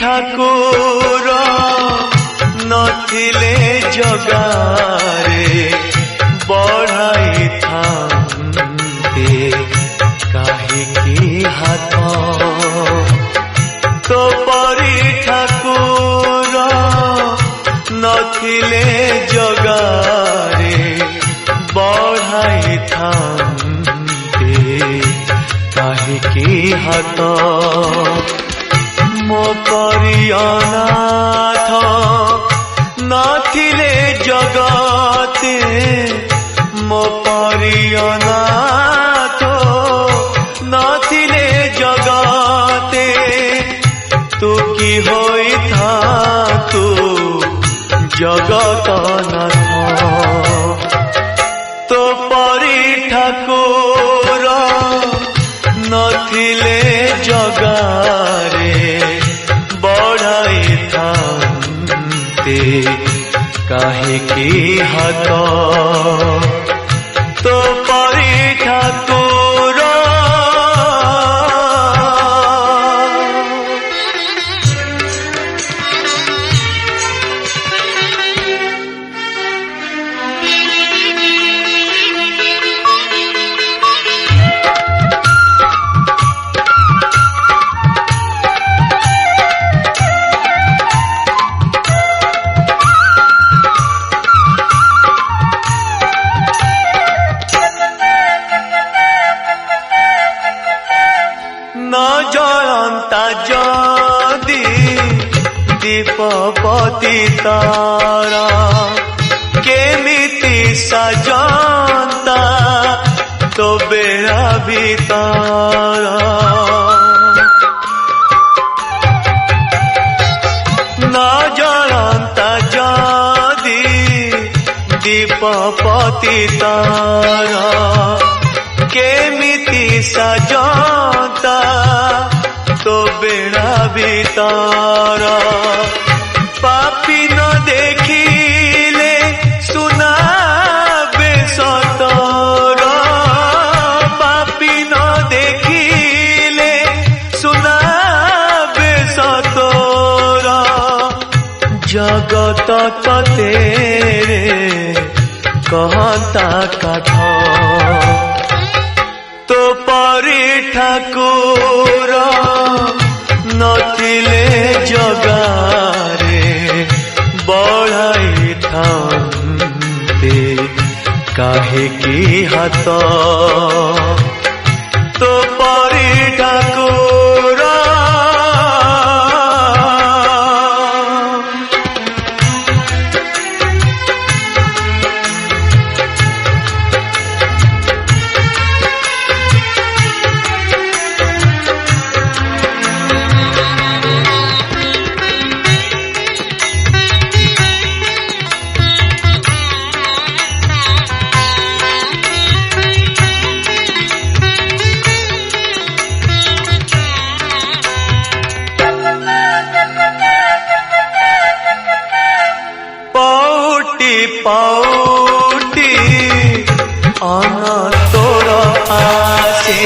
ठाकुर नथिले जगारे बढ़ाई थांते काहेकि हाथ तो परी ठाकुर नथिले जगारे बढ़ाई थांते काहेकि हाथ मो परी अनाथ नथिले जगते मो परी अनाथ नथिले जगते तू की होई था तू जगत नाथ तो परी ठाकुर नथिले जगारे बढ़ाई थांते काहेकि हाथ तो परी ठाकुर जदि दीपपति तारा केमिति सजंता तो बेड़ा भीतर न जलंता जदि दीपपति तारा केमिति सजंता तो बेड़ा भीतर पापी न देखिले सुना बेसतर पापी न देखिले सुना बेसतर जगत तेरे कहता काठ तो परी ठाकुर नथिले जगारे बढ़ाई थांते काहेकि हाथ तो परी ठाकुर पाउटी अनंतर आसे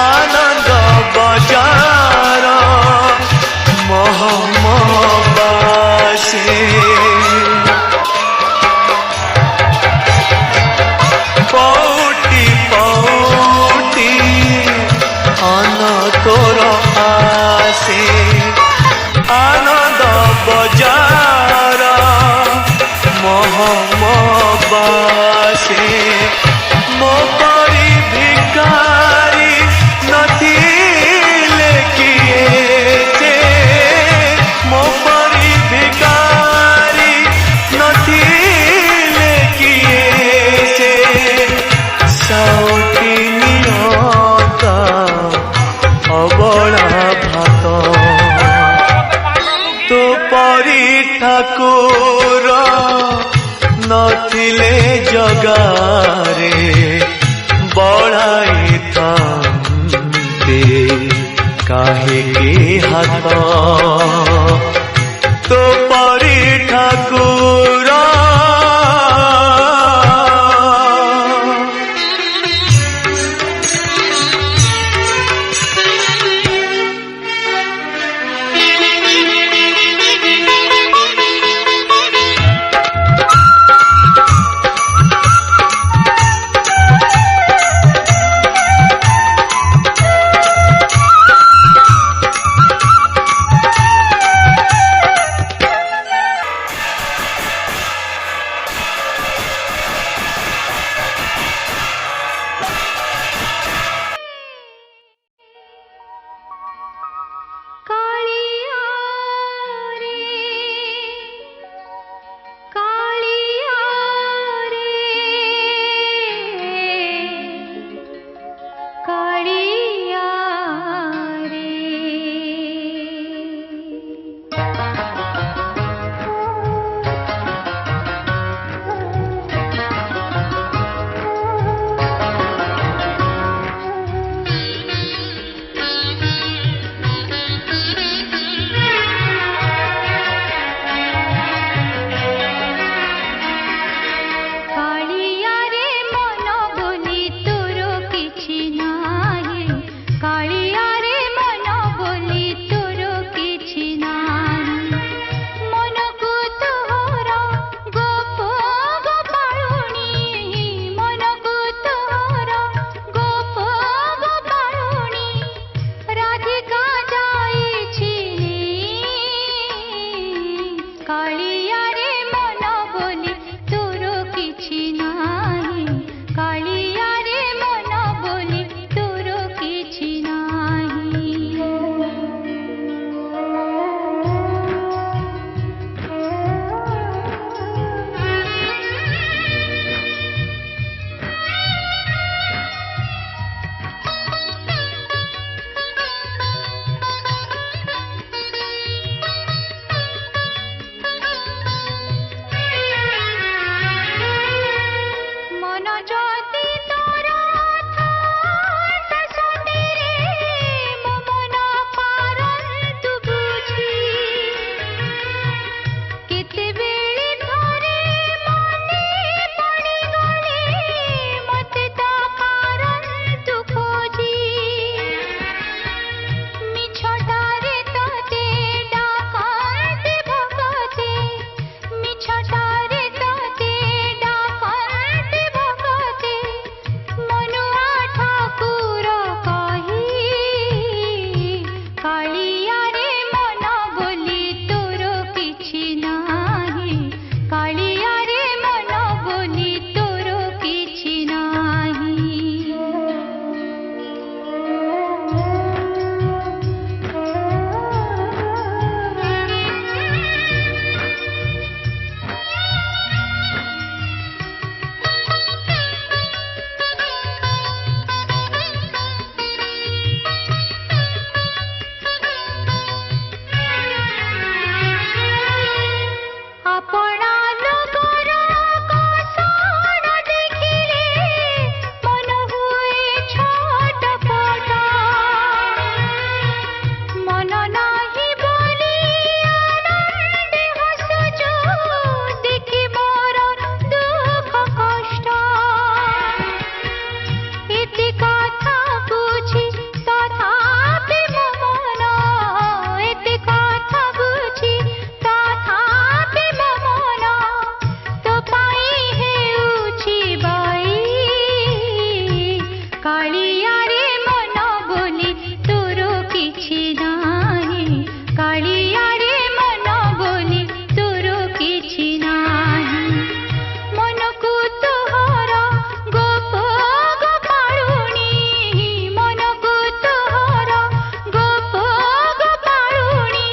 आनंद बजार महमबासे पाउटी पाउटी अनंतर आसे आनंद बजार महमबासे मो परी भिकारी नथिले किए मो परी भिकारी नथिले किए साउटी नियता अबला भात तो परी ठाकुर नथिले जगारे बढ़ाई थांते काहेकि हाथ तो परी ठाकुर कालिया रे मन बोली तोर किछि नाही मन को तोहर गोप गोपाळुनी मन को तोहर गोप गोपाळुनी राधिका जाईछि कालिया रे मन बोली तोर किछि नाही कालिया रे मन बोली तोर किछि नाही मन ज्योति तोरा था ससुंदरे मो मन पारंतु बुझी केते बेले थरे मने पड़ी गले मते तो पारंतु खोजी मिछटारे तोते डाकते भगते मिछटारे तोते डाकते भगते मनुआ ठाकुर कही कालिया रे मन बोली तोर किछि नाही कालिया रे मन बोली तोर किछि नाही अपना लोकर कसर देखिले मन हुए छटपट मन नाही बोली आनंदे हसुचु देखि मोर दुख कष्ट इति कथा बुझी तथापि मो मन इति कथा बुझी तथापि मो मन तो पाई हेउछि बाई कालिया रे मन बोली तोर किछि नाही कालिया रे मन बोली तोर किछि नाही मन को तोहर गोप गोपाळुनी मन को तोहर गोप गोपाळुनी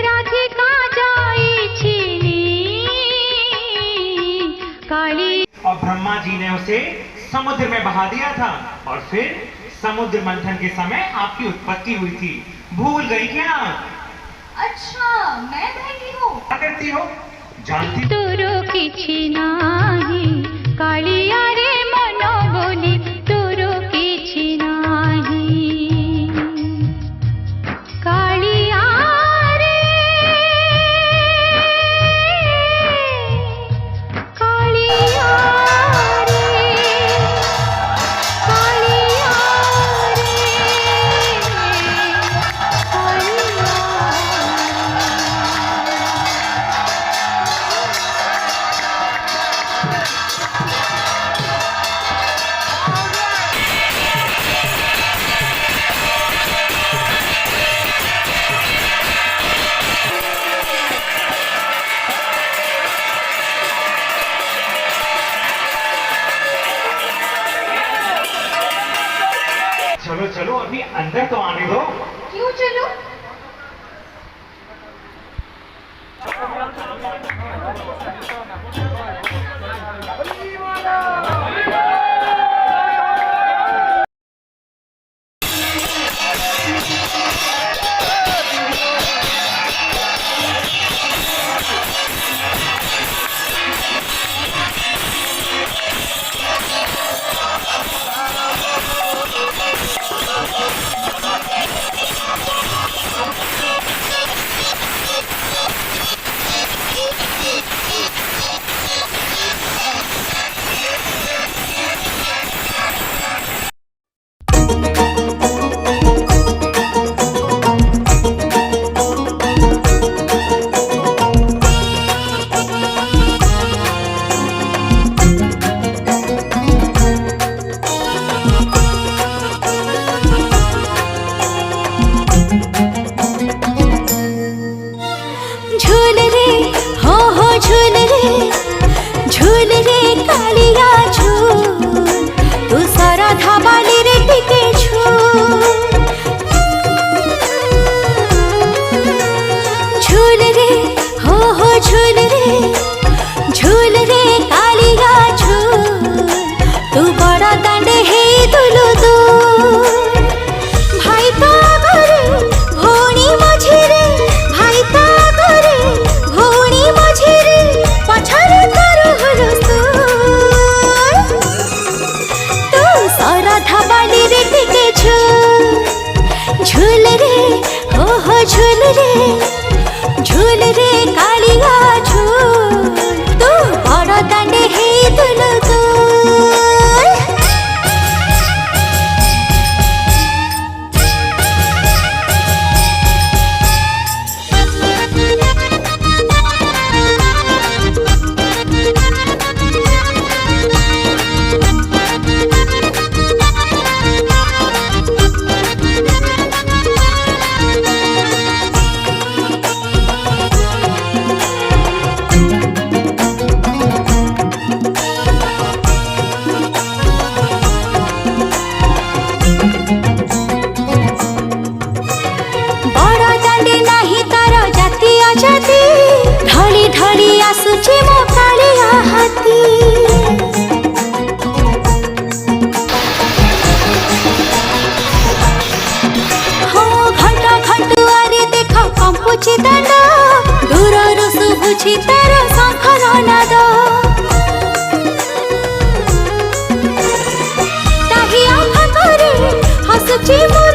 राधिका जाईछि काली और ब्रह्मा जी ने उसे समुद्र में बहा दिया था और फिर समुद्र मंथन के समय आपकी उत्पत्ति हुई थी। भूल गई क्या? अच्छा, मैं बहकी हूँ। क्या करती हो? जानती तोर किछि नाही कालिया रे मन बोली तोर किछि नाही कालिया रे कालिया रे कालिया चलो चलो अभी अंदर तो आने दो। क्यों चलो?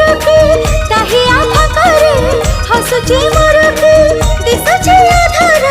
मोर के ताही आधा करे हसुचे मोर के दिसुचे आधार